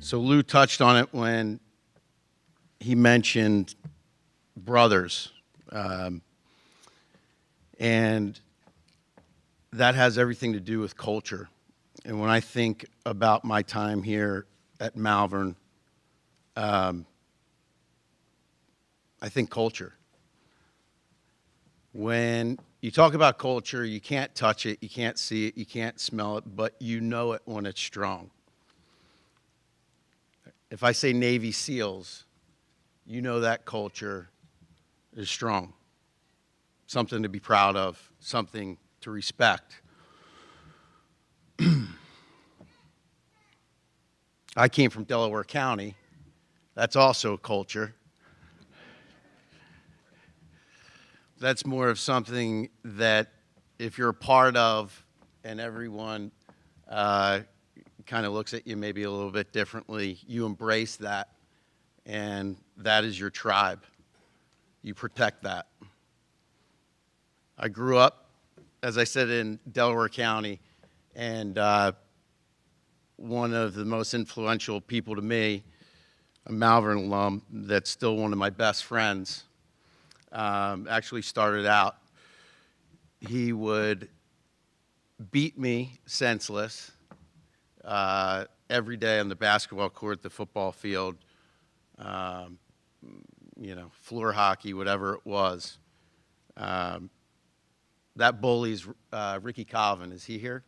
So Lou touched on it when he mentioned brothers. And that has everything to do with culture. And when I think about my time here at Malvern, I think culture. When you talk about culture, you can't touch it, you can't see it, you can't smell it, but you know it when it's strong. If I say Navy SEALs, you know that culture is strong. Something to be proud of, something to respect. I came from Delaware County. That's also a culture. That's more of something that if you're a part of and everyone kind of looks at you maybe a little bit differently, you embrace that, and that is your tribe. You protect that. I grew up, as I said, in Delaware County, and one of the most influential people to me, a Malvern alum that's still one of my best friends, actually started out. He would beat me senseless every day on the basketball court, the football field, floor hockey, whatever it was. That bully's Ricky Colvin. Is he here?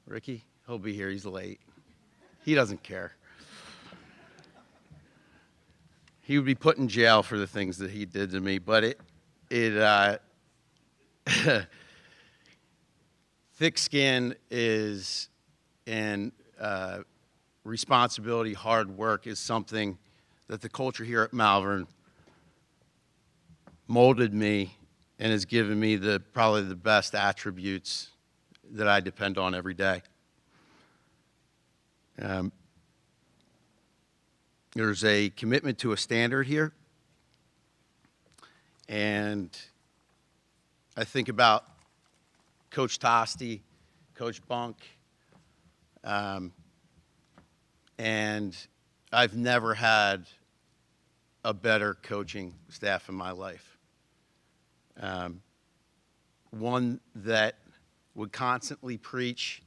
Ricky? He'll be here. He's late. He doesn't care. He would be put in jail for the things that he did to me, but thick skin is, and responsibility, hard work is something that the culture here at Malvern molded me and has given me probably the best attributes that I depend on every day. There's a commitment to a standard here, and I think about Coach Tosti, Coach Bunk, and I've never had a better coaching staff in my life. One that would constantly preach.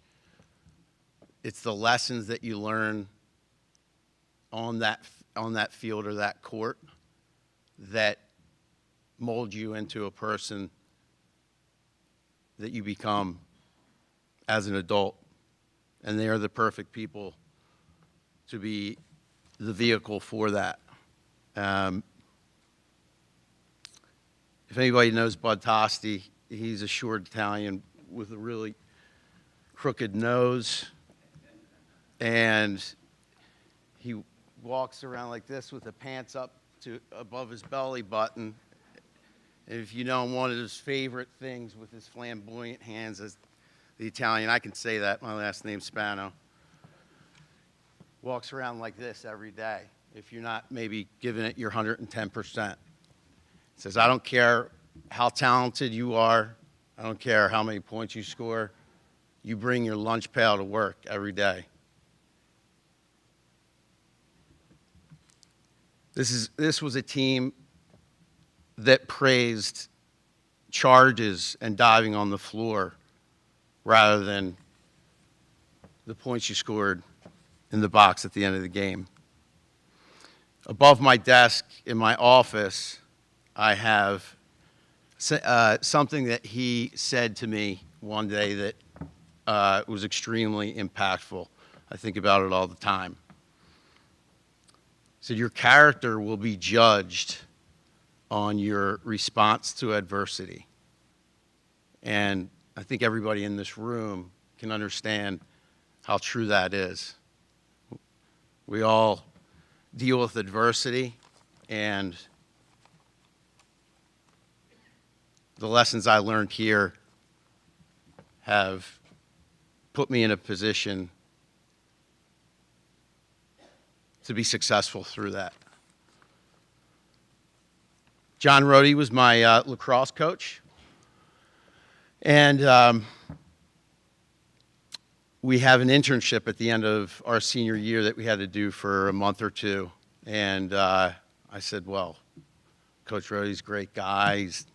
It's the lessons that you learn on that field or that court that mold you into a person that you become as an adult. And they are the perfect people to be the vehicle for that. If anybody knows Bud Tosti, he's a short Italian with a really crooked nose, and he walks around like this with the pants up to above his belly button. And if you know him, one of his favorite things with his flamboyant hands is the Italian. I can say that. My last name's Spano. Walks around like this every day. If you're not maybe giving it your 110%. Says, I don't care how talented you are. I don't care how many points you score. You bring your lunch pail to work every day. This was a team that praised charges and diving on the floor rather than the points you scored in the box at the end of the game. Above my desk in my office, I have something that he said to me one day that was extremely impactful. I think about it all the time. He said, your character will be judged on your response to adversity. And I think everybody in this room can understand how true that is. We all deal with adversity, and the lessons I learned here have put me in a position to be successful through that. John Rohde was my lacrosse coach, and we have an internship at the end of our senior year that we had to do for a month or two. And I said, well, Coach Rohde's a great guy. He's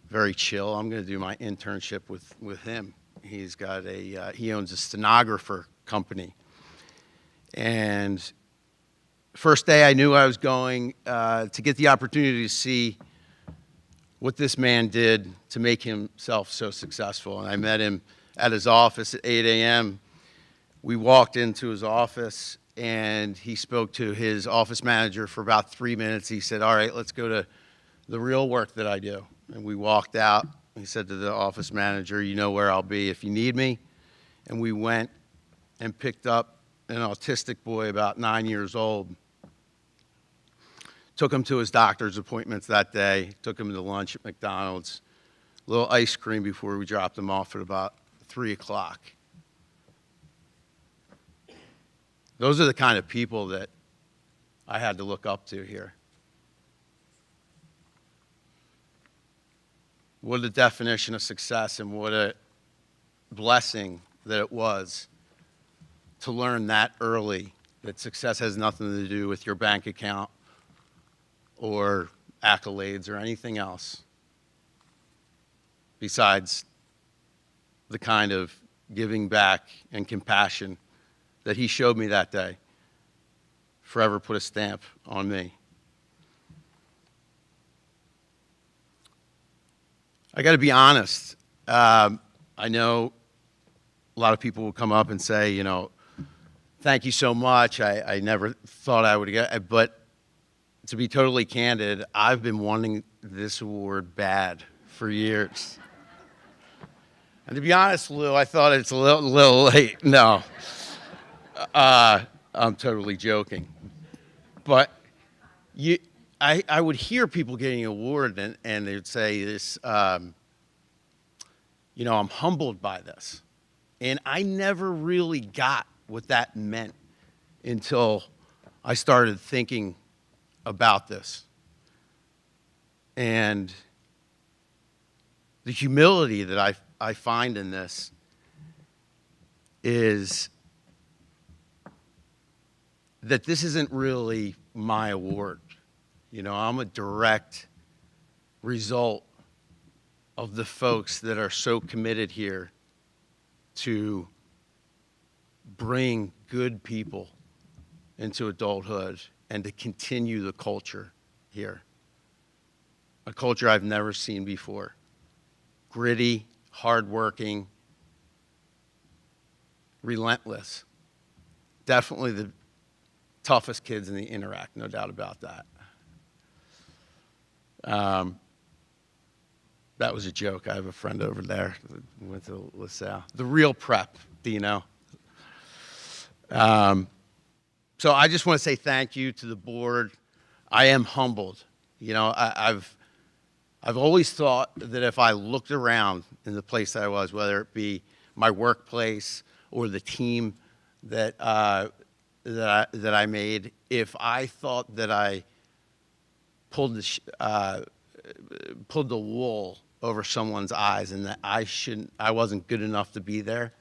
very chill. I'm going to do my internship with him. He's got he owns a stenographer company. And first day I knew I was going to get the opportunity to see what this man did to make himself so successful. And I met him at his office at 8 a.m. We walked into his office, and he spoke to his office manager for about 3 minutes. He said, all right, let's go to the real work that I do. And we walked out. He said to the office manager, you know where I'll be if you need me. And we went and picked up an autistic boy about 9 years old. Took him to his doctor's appointments that day. Took him to lunch at McDonald's. A little ice cream before we dropped him off at about 3 o'clock. Those are the kind of people that I had to look up to here. What a definition of success, and what a blessing that it was to learn that early, that success has nothing to do with your bank account or accolades or anything else besides the kind of giving back and compassion that he showed me that day. Forever put a stamp on me. I got to be honest. I know a lot of people will come up and say, you know, thank you so much. I never thought I would get it. But to be totally candid, I've been wanting this award bad for years. And to be honest, Lou, I thought it's a little late. No. I'm totally joking. But I would hear people getting an award, and they would say this, you know, I'm humbled by this. And I never really got what that meant until I started thinking about this. And the humility that I find in this is that this isn't really my award. You know, I'm a direct result of the folks that are so committed here to bring good people into adulthood and to continue the culture here. A culture I've never seen before. Gritty, hardworking, relentless. Definitely the toughest kids in the Interact, no doubt about that. That was a joke. I have a friend over there that went to LaSalle. The real prep, Dino. So I just want to say thank you to the board. I am humbled. You know, I've always thought that if I looked around in the place that I was, whether it be my workplace or the team that I made, if I thought that I pulled the wool over someone's eyes and that I wasn't good enough to be there,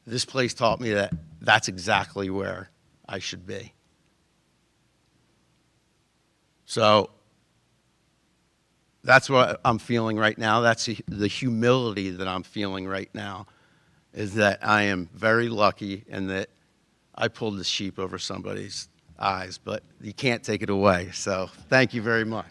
this place taught me that that's exactly where I should be. So that's what I'm feeling right now. That's the humility that I'm feeling right now, is that I am very lucky and that I pulled the sheep over somebody's eyes, but you can't take it away. So thank you very much.